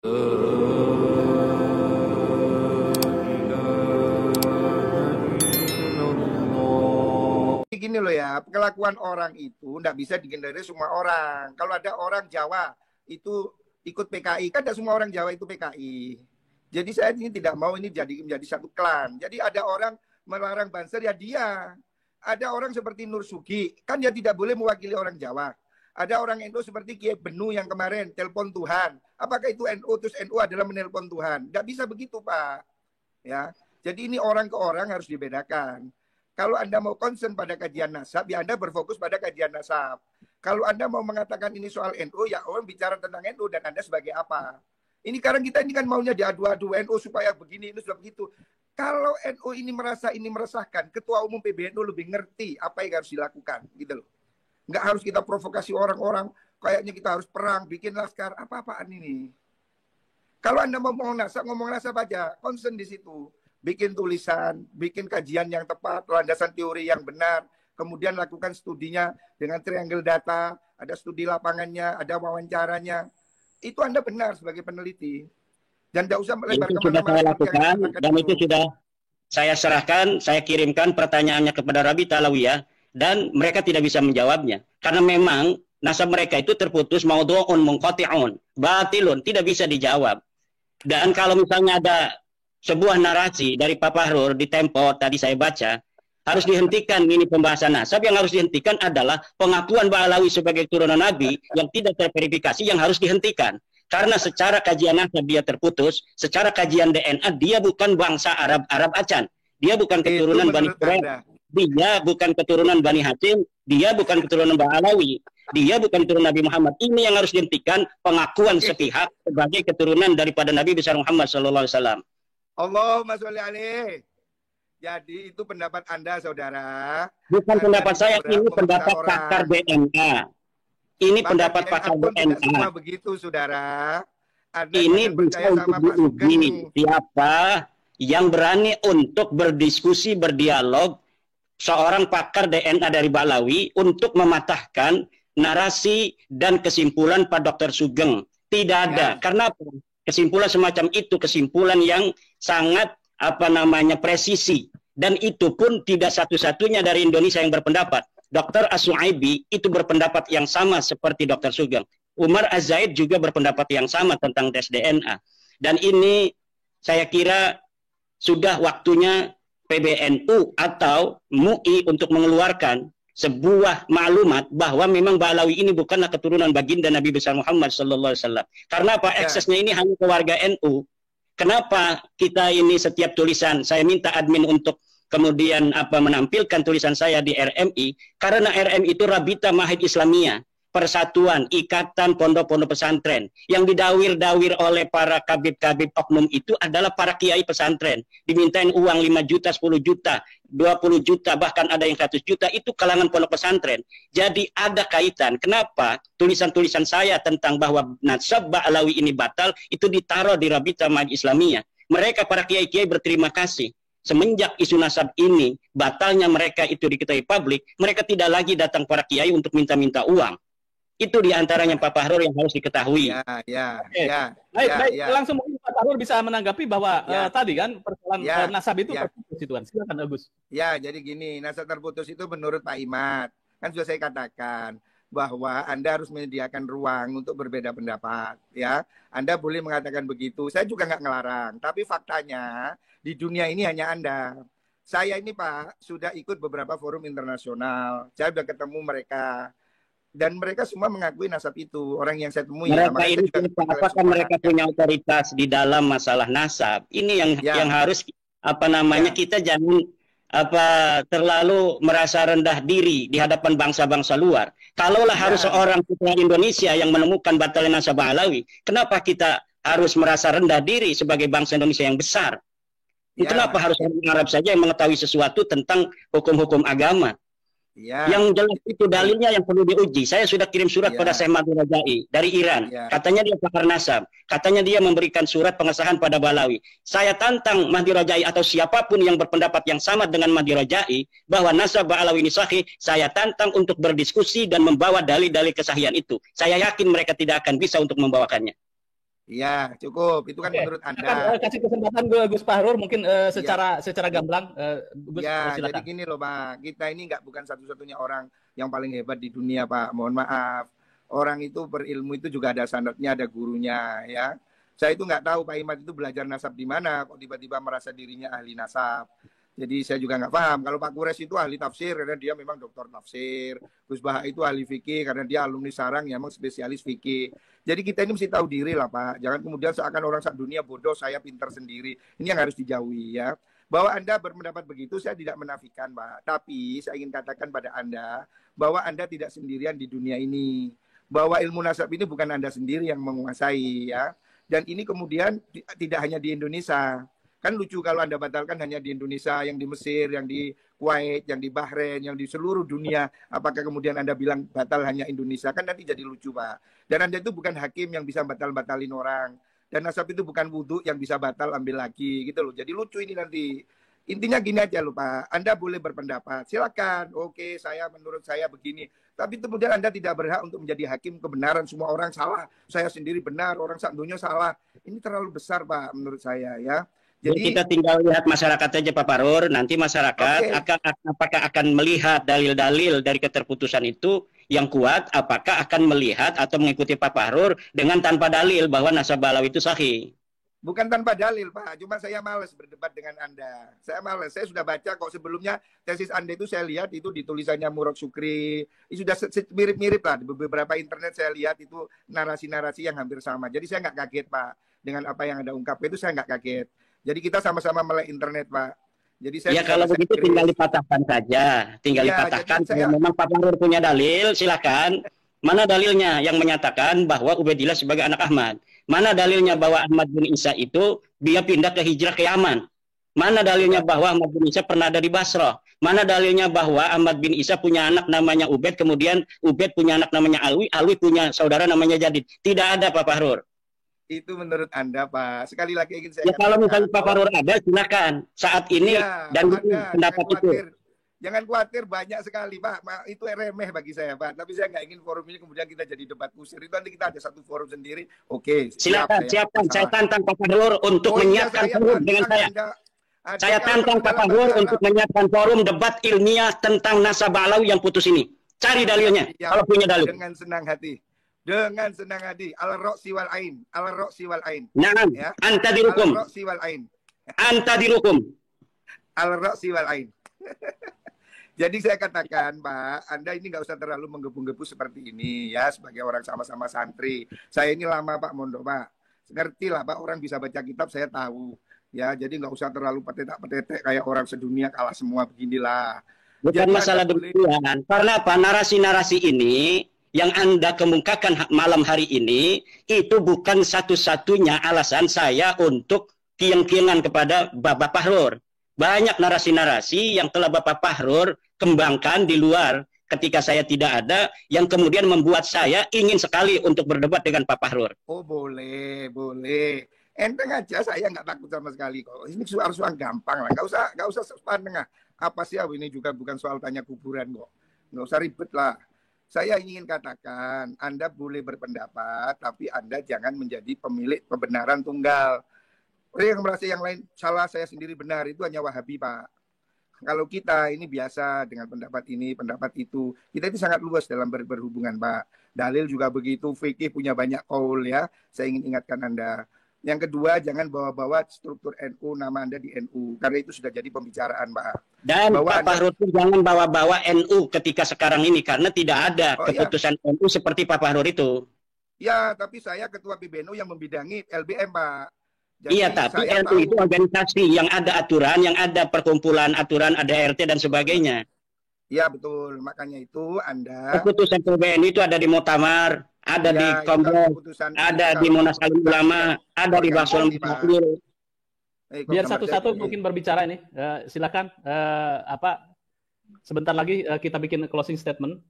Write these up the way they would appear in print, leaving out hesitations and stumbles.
Gini loh ya, kelakuan orang itu nggak bisa dihindari semua orang. Kalau ada orang Jawa itu ikut PKI, kan tidak semua orang Jawa itu PKI. Jadi saya ini tidak mau ini menjadi satu klan. Jadi ada orang melarang banser ya dia. Ada orang seperti Nur Sugi, kan dia tidak boleh mewakili orang Jawa. Ada orang NU seperti Kiai Benu yang kemarin telepon Tuhan. Apakah itu NU terus NU adalah menelpon Tuhan? Nggak bisa begitu Pak. Ya, jadi ini orang ke orang harus dibedakan. Kalau Anda mau concern pada kajian nasab, ya Anda berfokus pada kajian nasab. Kalau Anda mau mengatakan ini soal NU, ya orang bicara tentang NU dan Anda sebagai apa? Ini sekarang kita ini kan maunya diadu-adu NU supaya begini, ini sudah begitu. Kalau NU ini merasa ini meresahkan, Ketua Umum PBNU lebih ngerti apa yang harus dilakukan, gitu loh. Nggak harus kita provokasi orang-orang, kayaknya kita harus perang, bikin laskar, apa-apaan ini. Kalau Anda mau ngomong nasab aja, concern di situ. Bikin tulisan, bikin kajian yang tepat, landasan teori yang benar, kemudian lakukan studinya dengan triangle data, ada studi lapangannya, ada wawancaranya. Itu Anda benar sebagai peneliti. Dan tidak usah melebar itu sudah saya lakukan, dan itu sudah saya serahkan, saya kirimkan pertanyaannya kepada Rabi Talawiyah, dan mereka tidak bisa menjawabnya. Karena memang nasab mereka itu terputus, maudhu'un munqati'un, batilun, tidak bisa dijawab. Dan kalau misalnya ada sebuah narasi dari Pak Fahrur di Tempo tadi saya baca, harus dihentikan ini pembahasan nasab. Yang harus dihentikan adalah pengakuan Ba'alawi sebagai turunan Nabi yang tidak terverifikasi, yang harus dihentikan. Karena secara kajian nasab dia terputus, secara kajian DNA dia bukan bangsa Arab Acan, dia bukan keturunan Bani Quraisy, dia bukan keturunan Bani Hashim, dia bukan keturunan Ba'alawi, dia bukan keturunan Nabi Muhammad. Ini yang harus dihentikan, pengakuan sepihak sebagai keturunan daripada Nabi besar Muhammad SAW. Allahumma sholli alaih. Jadi itu pendapat Anda, saudara. Bukan pendapat saya, ini pendapat pakar DNA. Ini pendapat pakar DNA. Semua begitu, saudara. Ini bisa untuk diuji siapa yang berani untuk berdiskusi, berdialog, seorang pakar DNA dari Ba'alawi untuk mematahkan narasi dan kesimpulan Pak Dr. Sugeng. Tidak ada. Karena kesimpulan semacam itu kesimpulan yang sangat presisi, dan itu pun tidak satu-satunya dari Indonesia yang berpendapat. Dr. As-Su'aibi itu berpendapat yang sama seperti Dr. Sugeng. Umar Az-Zaid juga berpendapat yang sama tentang tes DNA. Dan ini saya kira sudah waktunya PBNU atau MUI untuk mengeluarkan sebuah maklumat bahwa memang Ba'alawi ini bukanlah keturunan baginda Nabi besar Muhammad SAW. Karena apa? Aksesnya ini hanya ke warga NU. Kenapa kita ini setiap tulisan, saya minta admin untuk kemudian menampilkan tulisan saya di RMI, karena RMI itu Rabita Mahid Islamiyah, persatuan, ikatan pondok-pondok pesantren. Yang didawir-dawir oleh para kabib-kabib oknum itu adalah para kiai pesantren. Dimintain uang 5 juta, 10 juta, 20 juta, bahkan ada yang 100 juta, itu kalangan pondok pesantren. Jadi ada kaitan. Kenapa tulisan-tulisan saya tentang bahwa nasab Ba'alawi ini batal, itu ditaruh di Rabita Mahid Islamiyah. Mereka para kiai-kiai berterima kasih. Semenjak isu nasab ini, batalnya mereka itu diketahui publik, mereka tidak lagi datang para kiai untuk minta-minta uang. Itu diantaranya Pak Fahrur yang harus diketahui. Baik. Langsung mungkin Pak Fahrur bisa menanggapi bahwa tadi kan persoalan nasab itu terputus itu kan. Silakan Agus. Ya, jadi gini, nasab terputus itu menurut Pak Imad, kan sudah saya katakan bahwa Anda harus menyediakan ruang untuk berbeda pendapat. Ya, Anda boleh mengatakan begitu. Saya juga nggak ngelarang. Tapi faktanya di dunia ini hanya Anda. Saya ini Pak sudah ikut beberapa forum internasional. Saya sudah ketemu mereka. Dan mereka semua mengakui nasab itu. Orang yang saya temui. Mereka ini apakah mereka punya otoritas di dalam masalah nasab? Ini yang harus kita jangan terlalu merasa rendah diri di hadapan bangsa-bangsa luar. Kalaulah harus seorang putra Indonesia yang menemukan batalnya nasab Ba'alawi, kenapa kita harus merasa rendah diri sebagai bangsa Indonesia yang besar? Kenapa harus orang Arab saja yang mengetahui sesuatu tentang hukum-hukum agama? Yang jelas itu dalilnya yang perlu diuji. Saya sudah kirim surat pada Syekh Mahdi Rajai dari Iran. Katanya dia pakar nasab. Katanya dia memberikan surat pengesahan pada Ba'alawi. Saya tantang Mahdi Rajai atau siapapun yang berpendapat yang sama dengan Mahdi Rajai bahwa nasab Ba'alawi ini sahih. Saya tantang untuk berdiskusi dan membawa dalil-dalil kesahihan itu. Saya yakin mereka tidak akan bisa untuk membawakannya. Iya, cukup. Itu kan menurut Anda. Kasih kesempatan Gus Fahrur mungkin secara gamblang. Gus, ya, jadi gini loh Pak, kita ini bukan satu-satunya orang yang paling hebat di dunia Pak. Mohon maaf. Orang itu berilmu itu juga ada sanadnya, ada gurunya ya. Saya itu nggak tahu Pak Imad itu belajar nasab di mana, kok tiba-tiba merasa dirinya ahli nasab. Jadi saya juga nggak paham. Kalau Pak Kures itu ahli tafsir karena dia memang doktor tafsir. Gus Baha itu ahli fikih karena dia alumni Sarang yang memang spesialis fikih. Jadi kita ini mesti tahu diri lah Pak. Jangan kemudian seakan orang sak dunia bodoh, saya pintar sendiri. Ini yang harus dijauhi ya. Bahwa Anda berpendapat begitu saya tidak menafikan Pak. Tapi saya ingin katakan pada Anda bahwa Anda tidak sendirian di dunia ini. Bahwa ilmu nasab ini bukan Anda sendiri yang menguasai ya. Dan ini kemudian tidak hanya di Indonesia. Kan lucu kalau Anda batalkan hanya di Indonesia, yang di Mesir, yang di Kuwait, yang di Bahrain, yang di seluruh dunia. Apakah kemudian Anda bilang batal hanya Indonesia? Kan nanti jadi lucu, Pak. Dan Anda itu bukan hakim yang bisa batal-batalin orang. Dan nasab itu bukan wudhu yang bisa batal ambil lagi gitu loh. Jadi lucu ini nanti. Intinya gini aja loh Pak, Anda boleh berpendapat. Silakan, oke menurut saya begini. Tapi kemudian Anda tidak berhak untuk menjadi hakim kebenaran. Semua orang salah, saya sendiri benar, orang sak dunia salah. Ini terlalu besar Pak menurut saya ya. Jadi kita tinggal lihat masyarakat aja Pak Fahrur, nanti masyarakat apakah akan melihat dalil-dalil dari keterputusan itu yang kuat, apakah akan melihat atau mengikuti Pak Fahrur dengan tanpa dalil bahwa nasab Balawi itu sahih. Bukan tanpa dalil Pak, cuma saya malas berdebat dengan Anda. Saya malas, saya sudah baca kok sebelumnya tesis Anda itu saya lihat itu di tulisannya Murad Sukri. Itu sudah mirip-mirip lah, di beberapa internet saya lihat itu narasi-narasi yang hampir sama. Jadi saya nggak kaget Pak, dengan apa yang Anda ungkapkan itu saya nggak kaget. Jadi kita sama-sama melek internet, Pak. Jadi saya ya kalau begitu tinggal dipatahkan saja, tinggal dipatahkan. Kalau memang Pak Fahrur punya dalil, silakan. Mana dalilnya yang menyatakan bahwa Ubaidillah sebagai anak Ahmad? Mana dalilnya bahwa Ahmad bin Isa itu dia pindah ke hijrah ke Yaman? Mana dalilnya bahwa Ahmad bin Isa pernah ada di Basrah? Mana dalilnya bahwa Ahmad bin Isa punya anak namanya Ubaid, kemudian Ubaid punya anak namanya Alwi, Alwi punya saudara namanya Jadid? Tidak ada Pak Fahrur. Itu menurut Anda, Pak. Sekali lagi ingin saya kalau misalnya Pak Fahrur ada, silakan. Saat ini dan pendapat itu. Jangan khawatir, banyak sekali, Pak. Itu remeh bagi saya, Pak. Tapi saya nggak ingin forum ini kemudian kita jadi debat kusir. Itu nanti kita ada satu forum sendiri. Oke, silakan. Saya tantang Pak Fahrur untuk menyiapkan forum dengan saya. Saya tantang Pak Fahrur untuk menyiapkan forum debat ilmiah tentang nasab Balawi yang putus ini. Cari dalilnya, kalau punya dalil. Dengan senang hati. Dengan senang hati, al-ra'si wal ain, al-ra'si wal ain. Naam, ya. Anta dirukum. Al-ra'si wal ain. Anta dirukum. Al-ra'si wal ain. Jadi saya katakan, Pak, Anda ini nggak usah terlalu menggebu-gebu seperti ini ya, sebagai orang sama-sama santri. Saya ini lama Pak Mondok, Pak. Ngerti lah Pak, orang bisa baca kitab saya tahu. Ya, jadi nggak usah terlalu petetek-petetek kayak orang sedunia kalah semua beginilah. Bukan jadi masalah demikian. Karena apa? Narasi-narasi ini yang Anda kemukakan malam hari ini itu bukan satu-satunya alasan saya untuk kiang-kiangan kepada Bapak Fahrur. Banyak narasi-narasi yang telah Bapak Fahrur kembangkan di luar ketika saya tidak ada, yang kemudian membuat saya ingin sekali untuk berdebat dengan Pak Fahrur. Oh boleh, boleh. Enteng aja, saya nggak takut sama sekali kok. Ini soal gampang lah, nggak usah sepandeng. Apa sih ini juga bukan soal tanya kuburan kok. Nggak usah ribet lah. Saya ingin katakan, Anda boleh berpendapat, tapi Anda jangan menjadi pemilik kebenaran tunggal. Orang yang merasa yang lain salah, saya sendiri benar, itu hanya Wahabi, Pak. Kalau kita ini biasa dengan pendapat ini, pendapat itu, kita itu sangat luas dalam berhubungan, Pak. Dalil juga begitu, fikih punya banyak kaul ya. Saya ingin ingatkan Anda. Yang kedua, jangan bawa-bawa struktur NU, nama Anda di NU. Karena itu sudah jadi pembicaraan, Pak. Dan Pak Fahrur jangan bawa-bawa NU ketika sekarang ini. Karena tidak ada keputusan NU seperti Pak Fahrur itu. Ya, tapi saya ketua PBNU yang membidangi LBM, Pak. Jadi iya, tapi NU itu organisasi yang ada aturan, yang ada perkumpulan aturan, ada RT dan sebagainya. Iya, betul. Makanya itu Anda... Keputusan PBNU itu ada di Muktamar, ada di Kongres, ada di Munas Alim Ulama, ada di Basul Mutakhir. Biar satu-satu mungkin berbicara ini. Silakan. Sebentar lagi kita bikin closing statement.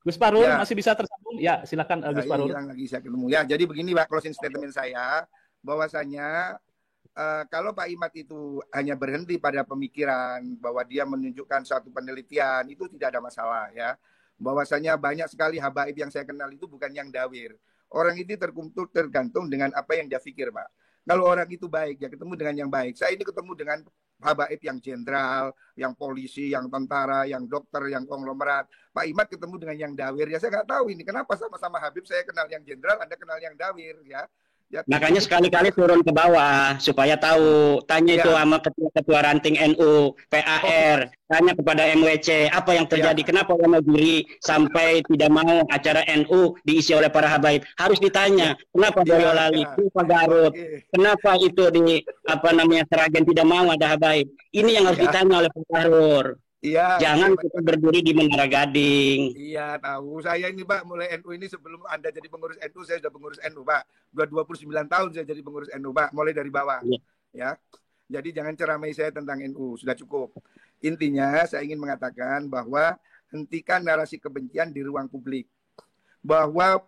Gus Fahrur masih bisa tersambung? Ya, silakan Gus Fahrur. Hilang lagi saya ketemu. Ya, jadi begini Pak closing statement saya, bahwasanya kalau Pak Imad itu hanya berhenti pada pemikiran bahwa dia menunjukkan suatu penelitian, itu tidak ada masalah ya. Bahwasanya banyak sekali habaib yang saya kenal itu bukan yang dawir. Orang itu tergantung dengan apa yang dia pikir, Pak. Kalau orang itu baik, ya ketemu dengan yang baik. Saya ini ketemu dengan habaib yang jenderal, yang polisi, yang tentara, yang dokter, yang konglomerat. Pak Imad ketemu dengan yang dawir. Ya saya nggak tahu ini kenapa sama-sama Habib saya kenal yang jenderal, Anda kenal yang dawir, ya. Ya, makanya sekali-kali turun ke bawah supaya tahu, tanya itu sama ketua ranting NU, PAR, tanya kepada MWC apa yang terjadi, kenapa Wonogiri sampai tidak mau acara NU diisi oleh para habaib, harus ditanya kenapa Boyolali, kenapa Garut, kenapa itu di Seragen tidak mau ada habaib, ini yang harus ditanya oleh Pak Fahrur. Iya. Jangan kita berdiri di Menara Gading. Iya, tahu. Saya ini, Pak, mulai NU ini sebelum Anda jadi pengurus NU, saya sudah pengurus NU, Pak. 29 tahun saya jadi pengurus NU, Pak, mulai dari bawah. Ya. Jadi jangan ceramai saya tentang NU, sudah cukup. Intinya saya ingin mengatakan bahwa hentikan narasi kebencian di ruang publik. Bahwa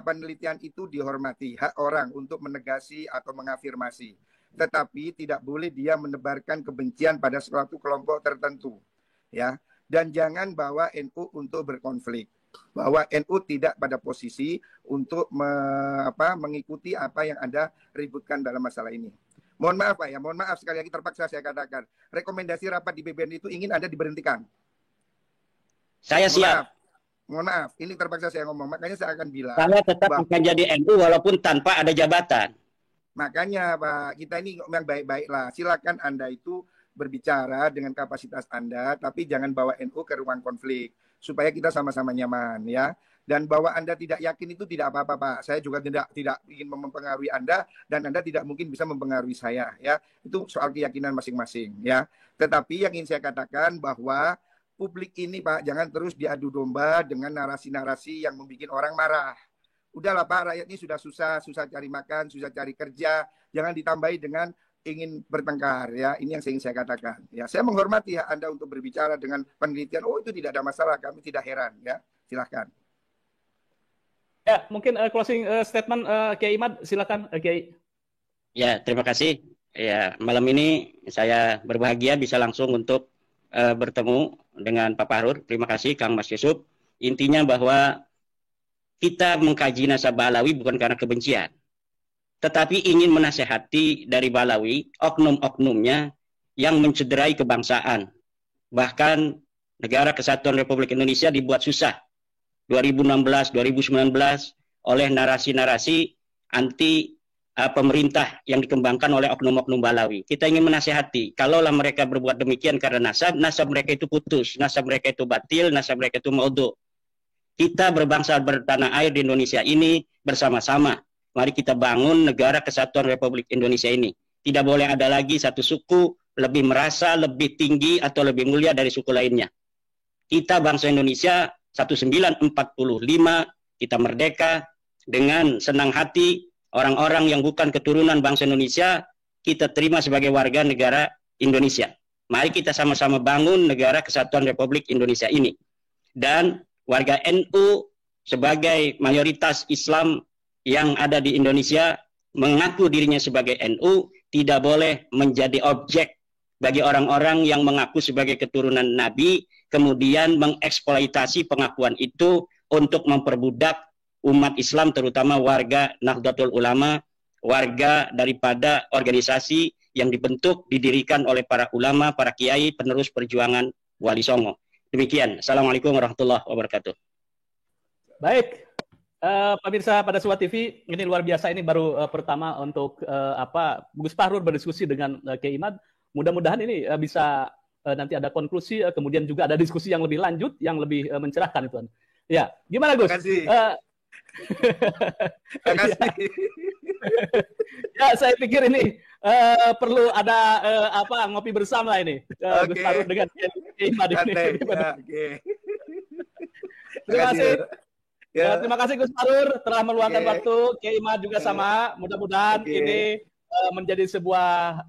penelitian itu dihormati, hak orang untuk menegasi atau mengafirmasi. Tetapi tidak boleh dia menebarkan kebencian pada suatu kelompok tertentu. Ya, dan jangan bawa NU untuk berkonflik, bahwa NU tidak pada posisi untuk mengikuti apa yang Anda ributkan dalam masalah ini. Mohon maaf, Pak, ya, mohon maaf sekali lagi terpaksa saya katakan, rekomendasi rapat di BBN itu ingin Anda diberhentikan. Saya siap. Mohon maaf, ini terpaksa saya ngomong, makanya saya akan bilang. Saya tetap akan jadi NU walaupun tanpa ada jabatan. Makanya, Pak, kita ini yang baik-baik lah. Silakan Anda itu berbicara dengan kapasitas Anda, tapi jangan bawa NU ke ruang konflik supaya kita sama-sama nyaman, ya. Dan bahwa Anda tidak yakin itu tidak apa-apa, Pak. Saya juga tidak ingin mempengaruhi Anda dan Anda tidak mungkin bisa mempengaruhi saya, ya. Itu soal keyakinan masing-masing, ya. Tetapi yang ingin saya katakan bahwa publik ini, Pak, jangan terus diadu domba dengan narasi-narasi yang membuat orang marah. Udahlah, Pak, rakyat ini sudah susah cari makan, susah cari kerja, jangan ditambahi dengan ingin bertengkar, ya. Ini yang ingin saya katakan, ya. Saya menghormati hak Anda untuk berbicara dengan penelitian. Oh, itu tidak ada masalah, kami tidak heran, ya. Silahkan. Ya, mungkin closing statement Kiai Imad, silakan Kiai. Ya, terima kasih. Ya, malam ini saya berbahagia bisa langsung untuk bertemu dengan Pak Fahrur. Terima kasih Kang Mas Yusuf. Intinya bahwa kita mengkaji nasab Balawi bukan karena kebencian, tetapi ingin menasehati dari Balawi, oknum-oknumnya yang mencederai kebangsaan. Bahkan Negara Kesatuan Republik Indonesia dibuat susah 2016, 2019 oleh narasi-narasi anti pemerintah yang dikembangkan oleh oknum-oknum Balawi. Kita ingin menasehati, kalaulah mereka berbuat demikian karena nasab mereka itu putus, nasab mereka itu batil, nasab mereka itu maudhu. Kita berbangsa bertanah air di Indonesia ini bersama-sama. Mari kita bangun Negara Kesatuan Republik Indonesia ini. Tidak boleh ada lagi satu suku lebih merasa lebih tinggi atau lebih mulia dari suku lainnya. Kita bangsa Indonesia 1945, kita merdeka dengan senang hati. Orang-orang yang bukan keturunan bangsa Indonesia, kita terima sebagai warga negara Indonesia. Mari kita sama-sama bangun Negara Kesatuan Republik Indonesia ini. Dan warga NU sebagai mayoritas Islam yang ada di Indonesia mengaku dirinya sebagai NU tidak boleh menjadi objek bagi orang-orang yang mengaku sebagai keturunan Nabi, kemudian mengeksploitasi pengakuan itu untuk memperbudak umat Islam, terutama warga Nahdlatul Ulama, warga daripada organisasi yang dibentuk, didirikan oleh para ulama, para kiai, penerus perjuangan Wali Songo. Demikian. Assalamualaikum warahmatullahi wabarakatuh. Baik. Pemirsa pada Suara TV, ini luar biasa, ini baru pertama untuk Gus Fahrur berdiskusi dengan Kiai Imad. Mudah-mudahan ini bisa nanti ada konklusi, kemudian juga ada diskusi yang lebih lanjut, yang lebih mencerahkan itu. Ya, gimana Gus? Terima kasih. Ya, saya pikir ini perlu ada ngopi bersama ini, Gus Fahrur dengan Kiai Imad ini. Terima kasih. Ya, terima kasih Gus Fahrur telah meluangkan waktu. Kiai Imad juga sama. Mudah-mudahan ini menjadi sebuah